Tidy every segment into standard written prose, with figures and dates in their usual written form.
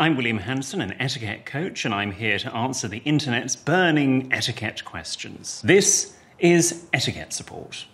I'm William Hanson, an etiquette coach, and I'm here to answer the internet's burning etiquette questions. This is Etiquette Support.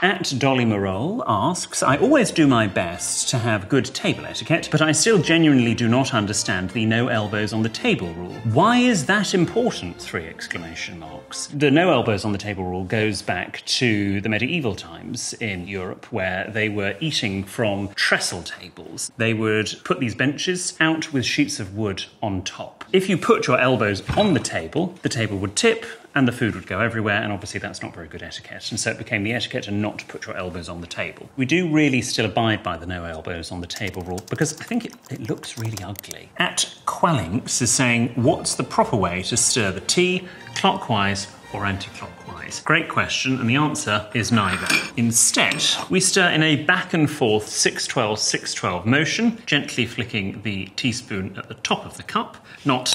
At Dolly Marole asks, I always do my best to have good table etiquette, but I still genuinely do not understand the no elbows on the table rule. Why is that important? 3 exclamation marks. The no elbows on the table rule goes back to the medieval times in Europe, where they were eating from trestle tables. They would put these benches out with sheets of wood on top. If you put your elbows on the table would tip, and the food would go everywhere, and obviously that's not very good etiquette. And so it became the etiquette to not put your elbows on the table. We do really still abide by the no elbows on the table rule because I think it looks really ugly. At Quellinks is saying, what's the proper way to stir the tea, clockwise or anti-clockwise? Great question, and the answer is neither. Instead, we stir in a back and forth 6-12, 6-12 motion, gently flicking the teaspoon at the top of the cup, not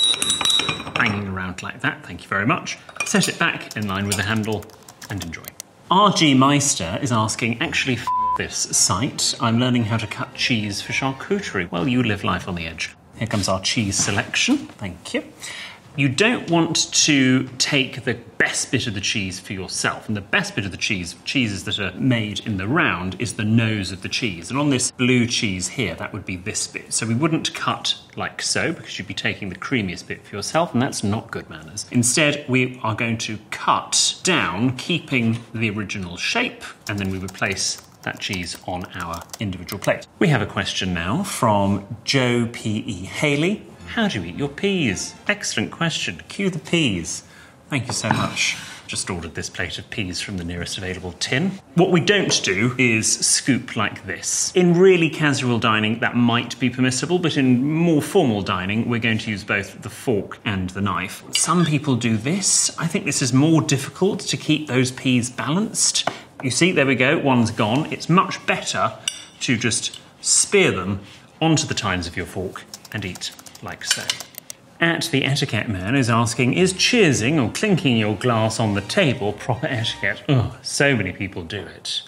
banging around like that, thank you very much. Set it back in line with the handle and enjoy. RG Meister is asking, actually f this site, I'm learning how to cut cheese for charcuterie. Well, you live life on the edge. Here comes our cheese selection, thank you. You don't want to take the best bit of the cheese for yourself. And the best bit of the cheeses that are made in the round, is the nose of the cheese. And on this blue cheese here, that would be this bit. So we wouldn't cut like so, because you'd be taking the creamiest bit for yourself, and that's not good manners. Instead, we are going to cut down, keeping the original shape, and then we would place that cheese on our individual plate. We have a question now from Joe P.E. Haley. How do you eat your peas? Excellent question. Cue the peas. Thank you so much. Just ordered this plate of peas from the nearest available tin. What we don't do is scoop like this. In really casual dining, that might be permissible, but in more formal dining, we're going to use both the fork and the knife. Some people do this. I think this is more difficult to keep those peas balanced. You see, there we go, one's gone. It's much better to just spear them onto the tines of your fork and eat like so. At the Etiquette Man is asking, is cheersing or clinking your glass on the table proper etiquette? Oh, so many people do it.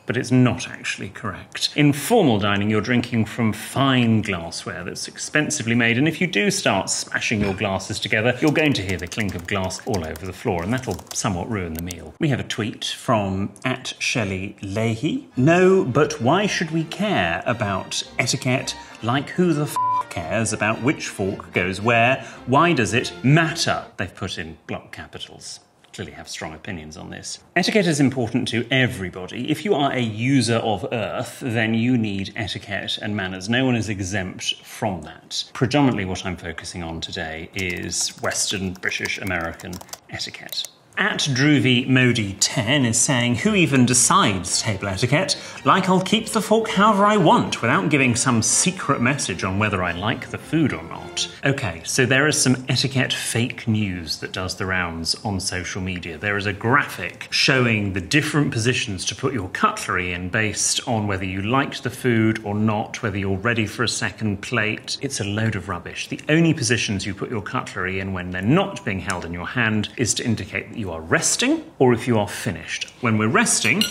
But it's not actually correct. In formal dining, you're drinking from fine glassware that's expensively made, and if you do start smashing your glasses together, you're going to hear the clink of glass all over the floor, and that'll somewhat ruin the meal. We have a tweet from @Shelley Leahy. No, but why should we care about etiquette? Like who the f cares about which fork goes where? Why does it matter? They've put in block capitals. Clearly have strong opinions on this. Etiquette is important to everybody. If you are a user of Earth, then you need etiquette and manners. No one is exempt from that. Predominantly what I'm focusing on today is Western, British, American etiquette. At Droovy Modi 10 is saying, who even decides table etiquette? Like I'll keep the fork however I want, without giving some secret message on whether I like the food or not. Okay, so there is some etiquette fake news that does the rounds on social media. There is a graphic showing the different positions to put your cutlery in based on whether you liked the food or not, whether you're ready for a second plate. It's a load of rubbish. The only positions you put your cutlery in when they're not being held in your hand is to indicate that you are resting or if you are finished. When we're resting,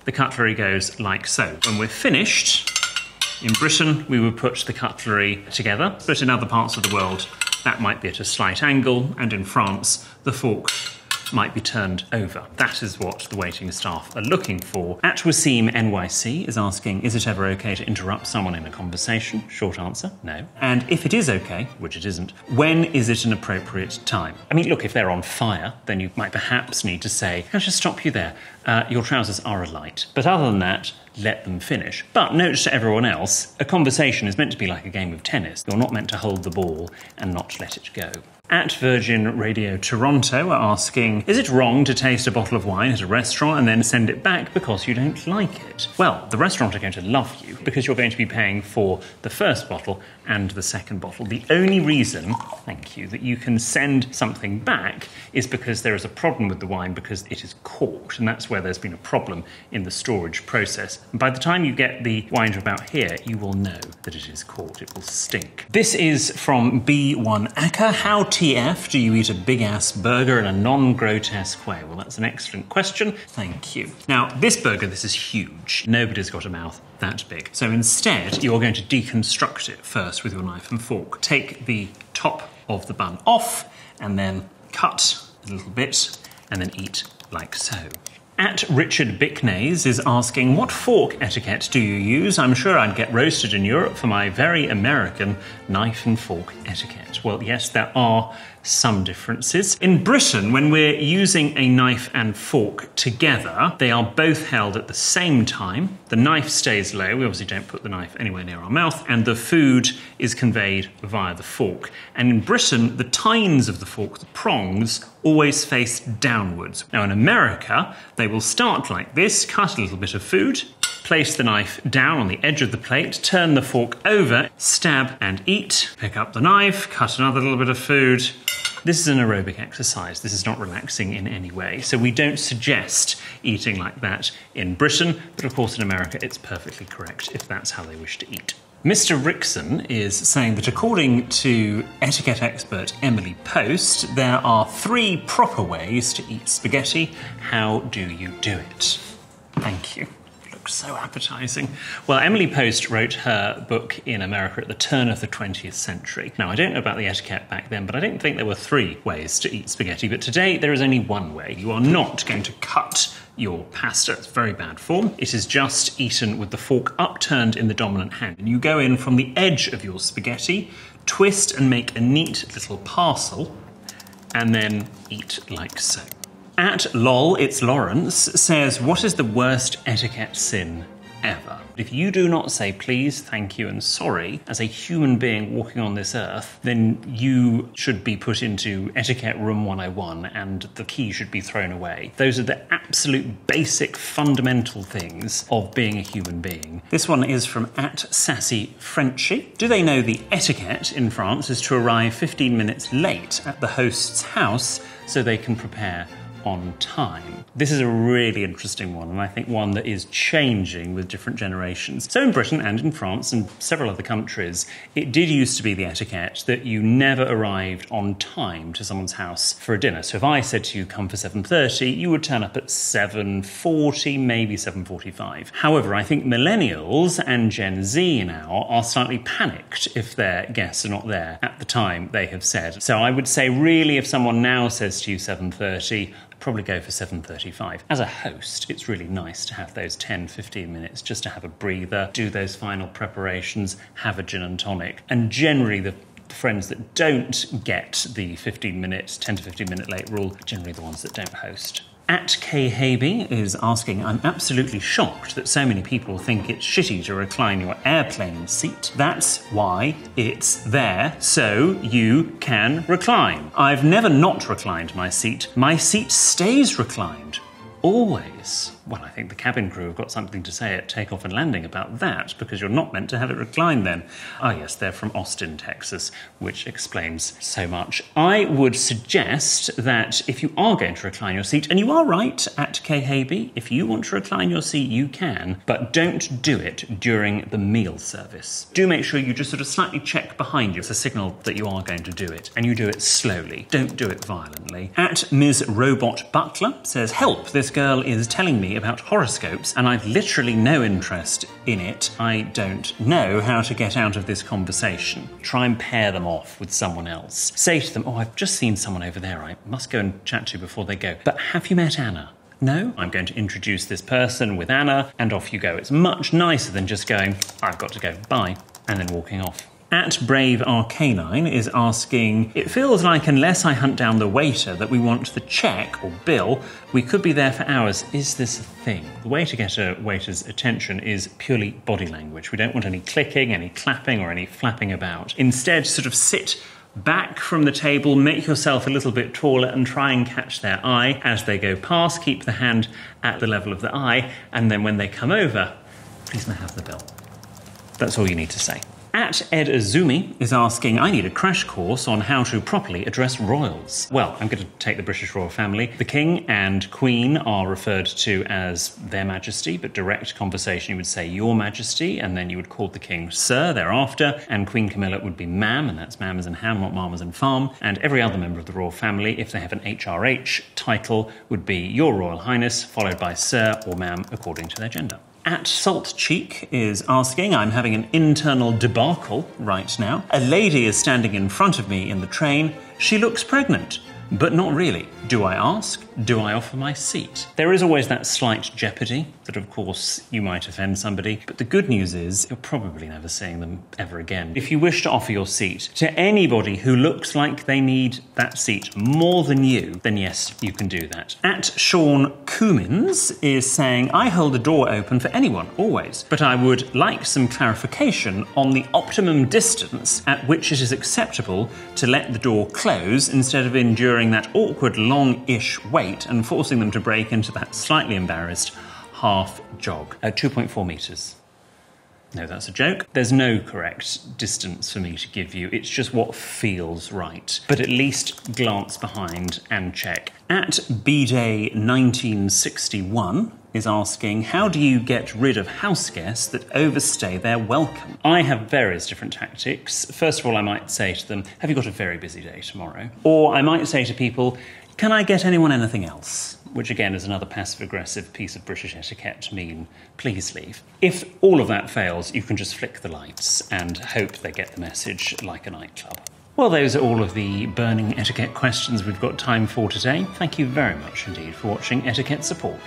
the cutlery goes like so. When we're finished, in Britain, we would put the cutlery together, but in other parts of the world, that might be at a slight angle, and in France, the fork might be turned over. That is what the waiting staff are looking for. At Wasim NYC is asking, is it ever okay to interrupt someone in a conversation? Short answer, no. And if it is okay, which it isn't, when is it an appropriate time? I mean, look, if they're on fire, then you might perhaps need to say, can I just stop you there? Your trousers are alight. But other than that, let them finish. But note to everyone else, a conversation is meant to be like a game of tennis. You're not meant to hold the ball and not let it go. At Virgin Radio Toronto are asking, is it wrong to taste a bottle of wine at a restaurant and then send it back because you don't like it? Well, the restaurant are going to love you because you're going to be paying for the first bottle and the second bottle. The only reason, thank you, that you can send something back is because there is a problem with the wine because it is corked, and that's where there's been a problem in the storage process. And by the time you get the wine to about here, you will know that it is corked. It will stink. This is from B1 Acker. How WTF do you eat a big-ass burger in a non-grotesque way? Well, that's an excellent question. Thank you. Now, this burger, this is huge. Nobody's got a mouth that big. So instead, you're going to deconstruct it first with your knife and fork. Take the top of the bun off, and then cut a little bit, and then eat like so. At Richard Bicknays is asking, what fork etiquette do you use? I'm sure I'd get roasted in Europe for my very American knife and fork etiquette. Well, yes, there are some differences. In Britain, when we're using a knife and fork together, they are both held at the same time. The knife stays low, we obviously don't put the knife anywhere near our mouth, and the food is conveyed via the fork. And in Britain, the tines of the fork, the prongs, always face downwards. Now in America, they will start like this, cut a little bit of food, place the knife down on the edge of the plate, turn the fork over, stab and eat, pick up the knife, cut another little bit of food. This is an aerobic exercise. This is not relaxing in any way. So we don't suggest eating like that in Britain, but of course in America it's perfectly correct if that's how they wish to eat. Mr. Rickson is saying that according to etiquette expert Emily Post, there are 3 proper ways to eat spaghetti. How do you do it? Thank you. Looks so appetizing. Well, Emily Post wrote her book in America at the turn of the 20th century. Now, I don't know about the etiquette back then, but I don't think there were 3 ways to eat spaghetti. But today, there is only one way. You are not going to cut your pasta. It's very bad form. It is just eaten with the fork upturned in the dominant hand. And you go in from the edge of your spaghetti, twist and make a neat little parcel, and then eat like so. At lol, it's Lawrence says, what is the worst etiquette sin ever? If you do not say please, thank you, and sorry as a human being walking on this earth, then you should be put into etiquette room 101 and the key should be thrown away. Those are the absolute basic fundamental things of being a human being. This one is from at Sassy Frenchy. Do they know the etiquette in France is to arrive 15 minutes late at the host's house so they can prepare on time? This is a really interesting one, and I think one that is changing with different generations. So in Britain and in France and several other countries, it did used to be the etiquette that you never arrived on time to someone's house for a dinner. So if I said to you, come for 7:30, you would turn up at 7:40, maybe 7:45. However, I think millennials and Gen Z now are slightly panicked if their guests are not there at the time they have said. So I would say really if someone now says to you 7:30, probably go for 7:35. As a host, it's really nice to have those 10-15 minutes just to have a breather, do those final preparations, have a gin and tonic. And generally the friends that don't get the 10 to 15 minute late rule are generally the ones that don't host. At K. Habe is asking, I'm absolutely shocked that so many people think it's shitty to recline your airplane seat. That's why it's there, so you can recline. I've never not reclined my seat. My seat stays reclined. Always. Well, I think the cabin crew have got something to say at takeoff and landing about that, because you're not meant to have it reclined then. Ah yes, they're from Austin, Texas, which explains so much. I would suggest that if you are going to recline your seat, and you are right at K. Habe, if you want to recline your seat, you can, but don't do it during the meal service. Do make sure you just sort of slightly check behind you. It's a signal that you are going to do it, and you do it slowly. Don't do it violently. At Ms. Robot Butler says, help, this girl is telling me about horoscopes and I've literally no interest in it. I don't know how to get out of this conversation. Try and pair them off with someone else. Say to them, oh, I've just seen someone over there I must go and chat to before they go. But have you met Anna? No? I'm going to introduce this person with Anna and off you go. It's much nicer than just going, I've got to go, bye, and then walking off. At Brave Arcanine is asking, it feels like unless I hunt down the waiter that we want the check or bill, we could be there for hours. Is this a thing? The way to get a waiter's attention is purely body language. We don't want any clicking, any clapping or any flapping about. Instead, sort of sit back from the table, make yourself a little bit taller and try and catch their eye as they go past. Keep the hand at the level of the eye, and then when they come over, please may I have the bill. That's all you need to say. At Ed Azumi is asking, I need a crash course on how to properly address royals. Well, I'm going to take the British royal family. The King and Queen are referred to as Their Majesty, but direct conversation you would say Your Majesty, and then you would call the King Sir thereafter, and Queen Camilla would be Ma'am, and that's Ma'am as in ham, not Ma'am as in farm, and every other member of the royal family, if they have an HRH title, would be Your Royal Highness, followed by Sir or Ma'am according to their gender. At Salt Cheek is asking, I'm having an internal debacle right now. A lady is standing in front of me in the train. She looks pregnant, but not really. Do I ask? Do I offer my seat? There is always that slight jeopardy that, of course, you might offend somebody, but the good news is you're probably never seeing them ever again. If you wish to offer your seat to anybody who looks like they need that seat more than you, then yes, you can do that. At Sean Coomins is saying, I hold the door open for anyone, always, but I would like some clarification on the optimum distance at which it is acceptable to let the door close instead of enduring that awkward long-ish wait and forcing them to break into that slightly embarrassed half jog at 2.4 metres. No, that's a joke. There's no correct distance for me to give you. It's just what feels right. But at least glance behind and check. At B-Day 1961 is asking, how do you get rid of house guests that overstay their welcome? I have various different tactics. First of all, I might say to them, have you got a very busy day tomorrow? Or I might say to people, can I get anyone anything else? Which again is another passive-aggressive piece of British etiquette to mean, please leave. If all of that fails, you can just flick the lights and hope they get the message like a nightclub. Well, those are all of the burning etiquette questions we've got time for today. Thank you very much indeed for watching Etiquette Support.